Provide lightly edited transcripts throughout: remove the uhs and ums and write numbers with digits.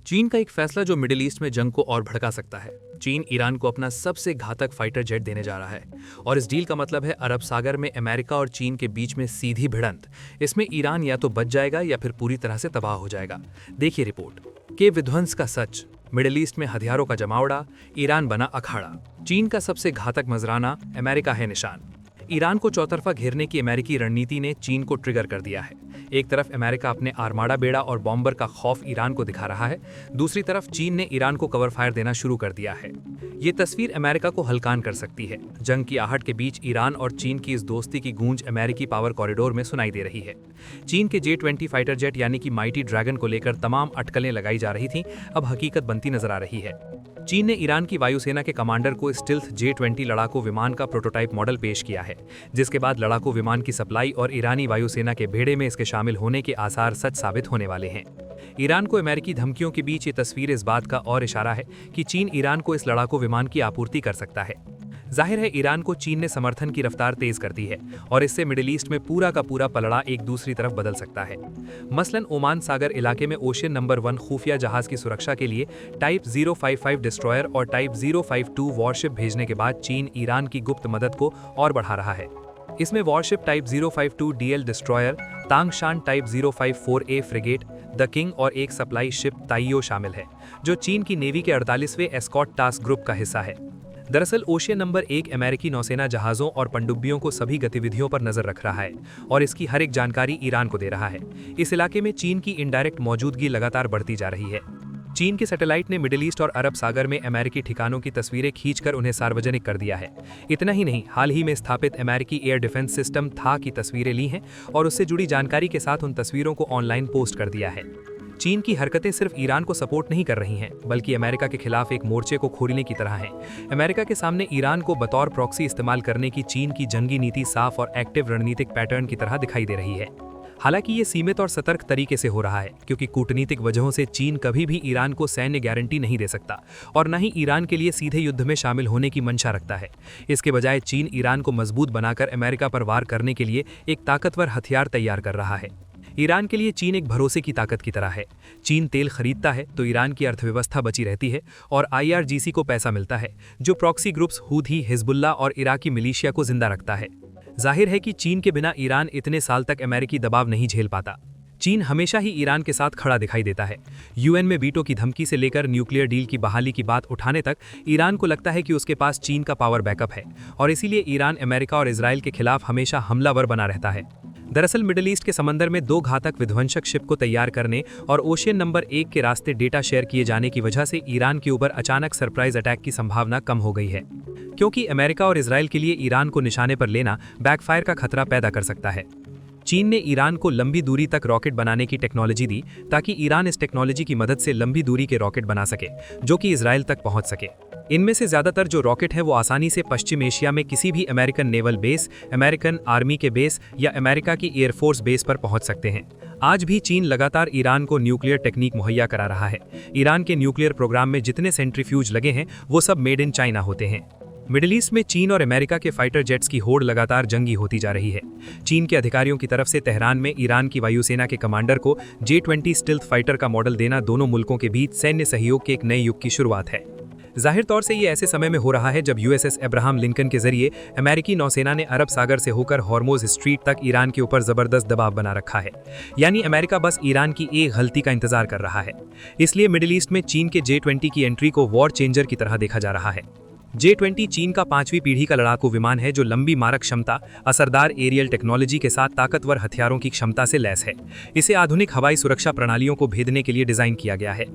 चीन का एक फैसला जो मिडिल ईस्ट में जंग को और भड़का सकता है। चीन ईरान को अपना सबसे घातक फाइटर जेट देने जा रहा है और इस डील का मतलब है अरब सागर में अमेरिका और चीन के बीच में सीधी भिड़ंत। इसमें ईरान या तो बच जाएगा या फिर पूरी तरह से तबाह हो जाएगा। देखिए रिपोर्ट के विध्वंस का सच, मिडिल ईस्ट में हथियारों का जमावड़ा, ईरान बना अखाड़ा। चीन का सबसे घातक नजराना, अमेरिका है निशान। ईरान को चौतरफा घेरने की अमेरिकी रणनीति ने चीन को ट्रिगर कर दिया है। एक तरफ अमेरिका अपने आर्माडा बेड़ा और बॉम्बर का खौफ ईरान को दिखा रहा है, दूसरी तरफ चीन ने ईरान को कवर फायर देना शुरू कर दिया है। ये तस्वीर अमेरिका को हल्कान कर सकती है। जंग की आहट के बीच ईरान और चीन की इस दोस्ती की गूंज अमेरिकी पावर कॉरिडोर में सुनाई दे रही है। चीन के J-20 फाइटर जेट यानी कि माइटी ड्रैगन को लेकर तमाम अटकलें लगाई जा रही थीं, अब हकीकत बनती नजर आ रही है। चीन ने ईरान की वायुसेना के कमांडर को स्टिल्थ J-20 लड़ाकू विमान का प्रोटोटाइप मॉडल पेश किया है, जिसके बाद लड़ाकू विमान की सप्लाई और ईरानी वायुसेना के बेड़े में इसके शामिल होने के आसार सच साबित होने वाले हैं। ईरान को अमेरिकी धमकियों के बीच ये तस्वीर इस बात का और इशारा है कि चीन ईरान को इस लड़ाकू विमान की आपूर्ति कर सकता है। जाहिर है ईरान को चीन ने समर्थन की रफ्तार तेज कर दी है और इससे मिडिल ईस्ट में पूरा का पूरा पलड़ा एक दूसरी तरफ बदल सकता है। मसलन ओमान सागर इलाके में ओशियन नंबर 1 खुफिया जहाज की सुरक्षा के लिए टाइप 055 डिस्ट्रॉयर और टाइप 052 वॉरशिप भेजने के बाद चीन ईरान की गुप्त मदद को और बढ़ा रहा है। इसमें worship type 052 DL destroyer, Tangshan type 054A frigate, the king और एक सप्लाई शिप ताइयो शामिल है, जो चीन की नेवी के 48वें एस्कॉर्ट टास्क ग्रुप का हिस्सा है। दरअसल ओशियन नंबर 1 अमेरिकी नौसेना जहाज़ों और पनडुब्बियों को सभी गतिविधियों पर नजर रख रहा है और इसकी हर एक जानकारी ईरान को दे रहा है। इस इलाके में चीन की इनडायरेक्ट मौजूदगी लगातार बढ़ती जा रही है। चीन के सैटेलाइट ने मिडिल ईस्ट और अरब सागर में अमेरिकी ठिकानों की तस्वीरें खींचकर उन्हें सार्वजनिक कर दिया है। इतना ही नहीं, हाल ही में स्थापित अमेरिकी एयर डिफेंस सिस्टम था की तस्वीरें ली हैं और उससे जुड़ी जानकारी के साथ उन तस्वीरों को ऑनलाइन पोस्ट कर दिया है। चीन की हरकतें सिर्फ ईरान को सपोर्ट नहीं कर रही हैं, बल्कि अमेरिका के खिलाफ एक मोर्चे को खोलने की तरह हैं। अमेरिका के सामने ईरान को बतौर प्रॉक्सी इस्तेमाल करने की चीन की जंगी नीति साफ और एक्टिव रणनीतिक पैटर्न की तरह दिखाई दे रही है। हालांकि ये सीमित और सतर्क तरीके से हो रहा है, क्योंकि कूटनीतिक वजहों से चीन कभी भी ईरान को सैन्य गारंटी नहीं दे सकता और न ही ईरान के लिए सीधे युद्ध में शामिल होने की मंशा रखता है। इसके बजाय चीन ईरान को मजबूत बनाकर अमेरिका पर वार करने के लिए एक ताकतवर हथियार तैयार कर रहा है। ईरान के लिए चीन एक भरोसे की ताकत की तरह है। चीन तेल खरीदता है तो ईरान की अर्थव्यवस्था बची रहती है और IRGC को पैसा मिलता है, जो प्रॉक्सी ग्रुप्स हूथी, हिजबुल्ला और इराकी मिलिशिया को जिंदा रखता है। जाहिर है कि चीन के बिना ईरान इतने साल तक अमेरिकी दबाव नहीं झेल पाता। चीन हमेशा ही ईरान के साथ खड़ा दिखाई देता है। UN में वीटो की धमकी से लेकर न्यूक्लियर डील की बहाली की बात उठाने तक ईरान को लगता है कि उसके पास चीन का पावर बैकअप है और इसीलिए ईरान अमेरिका और इजराइल के खिलाफ हमेशा हमलावर बना रहता है। दरअसल मिडिल ईस्ट के समंदर में 2 घातक विध्वंसक शिप को तैयार करने और ओशियन नंबर 1 के रास्ते डेटा शेयर किए जाने की वजह से ईरान के ऊपर अचानक सरप्राइज अटैक की संभावना कम हो गई है, क्योंकि अमेरिका और इजराइल के लिए ईरान को निशाने पर लेना बैकफायर का खतरा पैदा कर सकता है। चीन ने ईरान को लंबी दूरी तक रॉकेट बनाने की टेक्नोलॉजी दी ताकि ईरान इस टेक्नोलॉजी की मदद से लंबी दूरी के रॉकेट बना सके, जो कि इजराइल तक पहुंच सके। इनमें से ज्यादातर जो रॉकेट है वो आसानी से पश्चिम एशिया में किसी भी American naval base, American army के बेस या अमेरिका की एयरफोर्स बेस पर पहुंच सकते हैं। आज भी चीन लगातार ईरान को न्यूक्लियर टेक्निक मुहैया करा रहा है। ईरान के न्यूक्लियर प्रोग्राम में जितने सेंट्रीफ्यूज लगे हैं वो सब मेड इन चाइना होते हैं। मिडिल ईस्ट में चीन और अमेरिका के फाइटर जेट्स की होड़ लगातार जंगी होती जा रही है। चीन के अधिकारियों की तरफ से तेहरान में ईरान की वायुसेना के कमांडर को J-20 स्टिल्थ फाइटर का मॉडल देना दोनों मुल्कों के बीच सैन्य सहयोग के एक नए युग की शुरुआत है। जाहिर तौर से ये ऐसे समय में हो रहा है जब USS अब्राहम लिंकन के जरिए अमेरिकी नौसेना ने अरब सागर से होकर हॉर्मोज स्ट्रीट तक ईरान के ऊपर जबरदस्त दबाव बना रखा है। यानी अमेरिका बस ईरान की एक गलती का इंतजार कर रहा है। इसलिए मिडिल ईस्ट में चीन के J-20 की एंट्री को वॉर चेंजर की तरह देखा जा रहा है। J-20 चीन का 5वीं पीढ़ी का लड़ाकू विमान है, जो लंबी मारक क्षमता, असरदार एरियल टेक्नोलॉजी के साथ ताकतवर हथियारों की क्षमता से लैस है। इसे आधुनिक हवाई सुरक्षा प्रणालियों को भेदने के लिए डिजाइन किया गया है।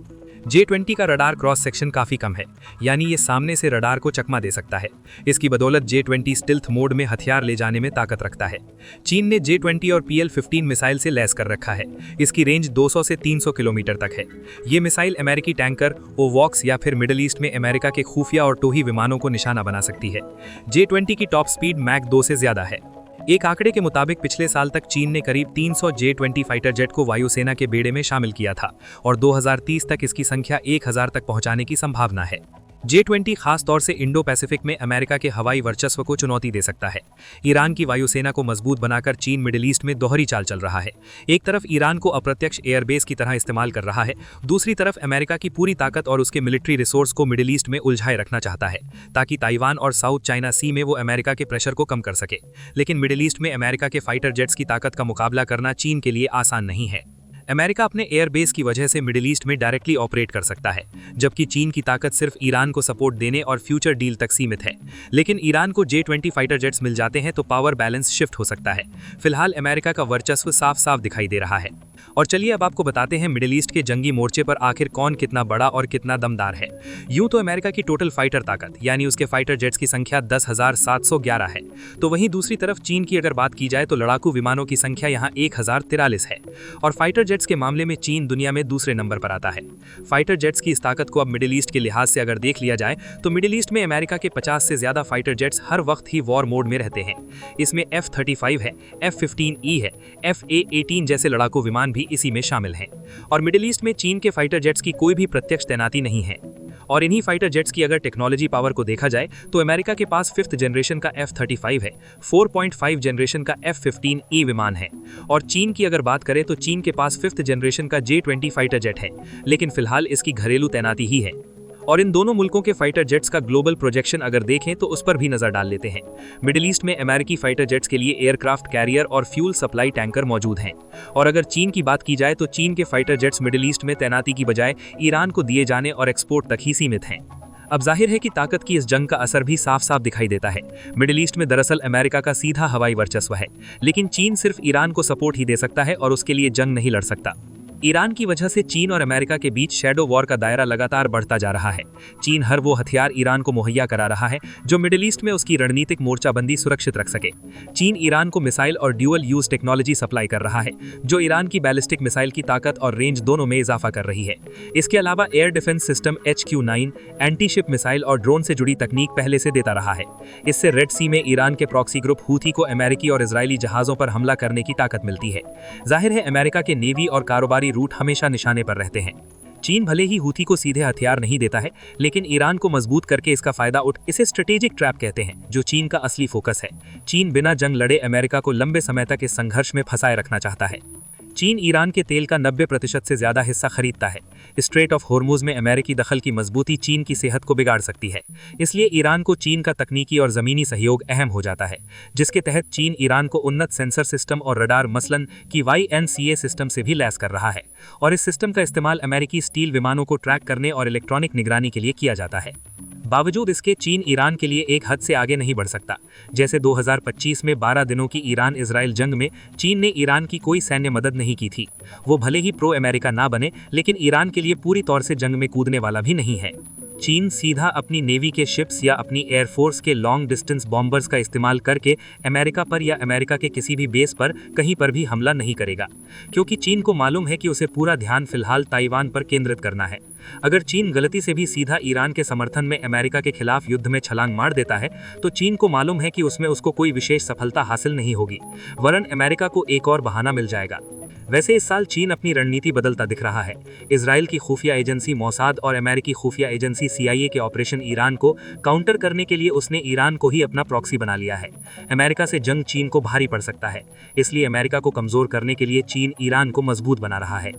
J-20 का रडार क्रॉस सेक्शन काफी कम है, यानी ये सामने से रडार को चकमा दे सकता है। इसकी बदौलत J-20 स्टिल्थ मोड में हथियार ले जाने में ताकत रखता है। चीन ने J-20 और PL-15 मिसाइल से लैस कर रखा है। इसकी रेंज 200 से 300 किलोमीटर तक है। ये मिसाइल अमेरिकी टैंकर, ओवॉक्स या फिर मिडिल ईस्ट में अमेरिका के खुफिया और टोही विमानों को निशाना बना सकती है। J-20 की टॉप स्पीड मैक 2 से ज्यादा है। एक आंकड़े के मुताबिक पिछले साल तक चीन ने करीब 300 J-20 फाइटर जेट को वायुसेना के बेड़े में शामिल किया था और 2030 तक इसकी संख्या 1000 तक पहुंचाने की संभावना है। J-20 खास तौर से इंडो पैसिफिक में अमेरिका के हवाई वर्चस्व को चुनौती दे सकता है। ईरान की वायुसेना को मजबूत बनाकर चीन मिडिल ईस्ट में दोहरी चाल चल रहा है। एक तरफ ईरान को अप्रत्यक्ष एयरबेस की तरह इस्तेमाल कर रहा है, दूसरी तरफ अमेरिका की पूरी ताकत और उसके मिलिट्री रिसोर्स को मिडिल ईस्ट में उलझाए रखना चाहता है, ताकि ताइवान और साउथ चाइना सी में वो अमेरिका के प्रेशर को कम कर सके। लेकिन मिडिल ईस्ट में अमेरिका के फाइटर जेट्स की ताकत का मुकाबला करना चीन के लिए आसान नहीं है। अमेरिका अपने एयरबेस की वजह से मिडिल ईस्ट में डायरेक्टली ऑपरेट कर सकता है, जबकि चीन की ताकत सिर्फ ईरान को सपोर्ट देने और फ्यूचर डील तक सीमित है। लेकिन ईरान को J-20 फाइटर जेट्स मिल जाते हैं तो पावर बैलेंस शिफ्ट हो सकता है। फिलहाल अमेरिका का वर्चस्व साफ साफ दिखाई दे रहा है। और चलिए अब आपको बताते हैं मिडिल ईस्ट के जंगी मोर्चे पर आखिर कौन कितना बड़ा और कितना दमदार है। यूं तो अमेरिका की टोटल फाइटर ताकत यानी उसके फाइटर जेट्स की संख्या 10,711 है, तो वहीं दूसरी तरफ चीन की अगर बात की जाए तो लड़ाकू विमानों की संख्या यहाँ 1043 है। और फाइटर जेट्स के मामले में चीन दुनिया में दूसरे नंबर पर आता है। फाइटर जेट्स की इस ताकत को अब मिडिल ईस्ट के लिहाज से अगर देख लिया जाए तो मिडिल ईस्ट में अमेरिका के 50 से ज्यादा फाइटर जेट्स हर वक्त ही वॉर मोड में रहते हैं। इसमें F-35 है, F-15E है, F-A-18 जैसे लड़ाकू विमान भी इसी में शामिल हैं। और मिडिल ईस्ट में चीन के फाइटर जेट्स की कोई भी प्रत्यक्ष तैनाती नहीं है। और इन्हीं फाइटर जेट्स की अगर टेक्नोलॉजी पावर को देखा जाए तो अमेरिका के पास 5th जनरेशन का F-35 है, 4.5 जनरेशन का F-15E विमान है। और चीन की अगर बात करें तो चीन के पास 5th जनरेशन का J-20 फाइटर जेट है, लेकिन फिलहाल इसकी घरेलू तैनाती ही है। और इन दोनों मुल्कों के फाइटर जेट्स का ग्लोबल प्रोजेक्शन अगर देखें तो उस पर भी नजर डाल लेते हैं। मिडिल ईस्ट में अमेरिकी फाइटर जेट्स के लिए एयरक्राफ्ट कैरियर और फ्यूल सप्लाई टैंकर मौजूद हैं। और अगर चीन की बात की जाए तो चीन के फाइटर जेट्स मिडिल ईस्ट में तैनाती की बजाय ईरान को दिए जाने और एक्सपोर्ट तक ही सीमित हैं। अब जाहिर है कि ताकत की इस जंग का असर भी साफ साफ दिखाई देता है। मिडिल ईस्ट में दरअसल अमेरिका का सीधा हवाई वर्चस्व है, लेकिन चीन सिर्फ ईरान को सपोर्ट ही दे सकता है और उसके लिए जंग नहीं लड़ सकता। ईरान की वजह से चीन और अमेरिका के बीच शैडो वॉर का दायरा लगातार बढ़ता जा रहा है। चीन हर वो हथियार ईरान को मुहैया करा रहा है जो मिडिल ईस्ट में उसकी रणनीतिक मोर्चाबंदी सुरक्षित रख सके। चीन ईरान को मिसाइल और ड्यूअल यूज टेक्नोलॉजी सप्लाई कर रहा है, जो ईरान की बैलिस्टिक मिसाइल की ताकत और रेंज दोनों में इजाफा कर रही है। इसके अलावा air defence system HQ-9, anti ship missile और ड्रोन से जुड़ी तकनीक पहले से देता रहा है। इससे रेड सी में ईरान के प्रॉक्सी ग्रुप हूथी को अमेरिकी और इजरायली जहाजों पर हमला करने की ताकत मिलती है। जाहिर है अमेरिका के नेवी और कारोबारी रूट हमेशा निशाने पर रहते हैं। चीन भले ही हूथी को सीधे हथियार नहीं देता है, लेकिन ईरान को मजबूत करके इसका फायदा इसे स्ट्रेटेजिक ट्रैप कहते हैं, जो चीन का असली फोकस है। चीन बिना जंग लड़े अमेरिका को लंबे समय तक इस संघर्ष में फंसाए रखना चाहता है। चीन ईरान के तेल का 90% से ज्यादा हिस्सा खरीदता है। स्ट्रेट ऑफ होर्मुज में अमेरिकी दखल की मजबूती चीन की सेहत को बिगाड़ सकती है। इसलिए ईरान को चीन का तकनीकी और जमीनी सहयोग अहम हो जाता है, जिसके तहत चीन ईरान को उन्नत सेंसर सिस्टम और रडार मसलन की YNCA सिस्टम से भी लैस कर रहा है। और इस सिस्टम का इस्तेमाल अमेरिकी स्टील विमानों को ट्रैक करने और इलेक्ट्रॉनिक निगरानी के लिए किया जाता है। बावजूद इसके चीन ईरान के लिए एक हद से आगे नहीं बढ़ सकता। जैसे 2025 में 12 दिनों की ईरान इजराइल जंग में चीन ने ईरान की कोई सैन्य मदद नहीं की थी। वो भले ही प्रो अमेरिका ना बने, लेकिन ईरान के लिए पूरी तौर से जंग में कूदने वाला भी नहीं है। चीन सीधा अपनी नेवी के शिप्स या अपनी एयरफोर्स के लॉन्ग डिस्टेंस बॉम्बर्स का इस्तेमाल करके अमेरिका पर या अमेरिका के किसी भी बेस पर कहीं पर भी हमला नहीं करेगा, क्योंकि चीन को मालूम है कि उसे पूरा ध्यान फिलहाल ताइवान पर केंद्रित करना है। अगर चीन गलती से भी सीधा ईरान के समर्थन में अमेरिका के खिलाफ युद्ध में छलांग मार देता है तो चीन को मालूम है कि उसमें उसको कोई विशेष सफलता हासिल नहीं होगी, वरन अमेरिका को एक और बहाना मिल जाएगा। वैसे इस साल चीन अपनी रणनीति बदलता दिख रहा है। इजराइल की खुफिया एजेंसी मोसाद और अमेरिकी खुफिया एजेंसी CIA के ऑपरेशन ईरान को काउंटर करने के लिए उसने ईरान को ही अपना प्रॉक्सी बना लिया है। अमेरिका से जंग चीन को भारी पड़ सकता है, इसलिए अमेरिका को कमजोर करने के लिए चीन ईरान को मजबूत बना रहा है।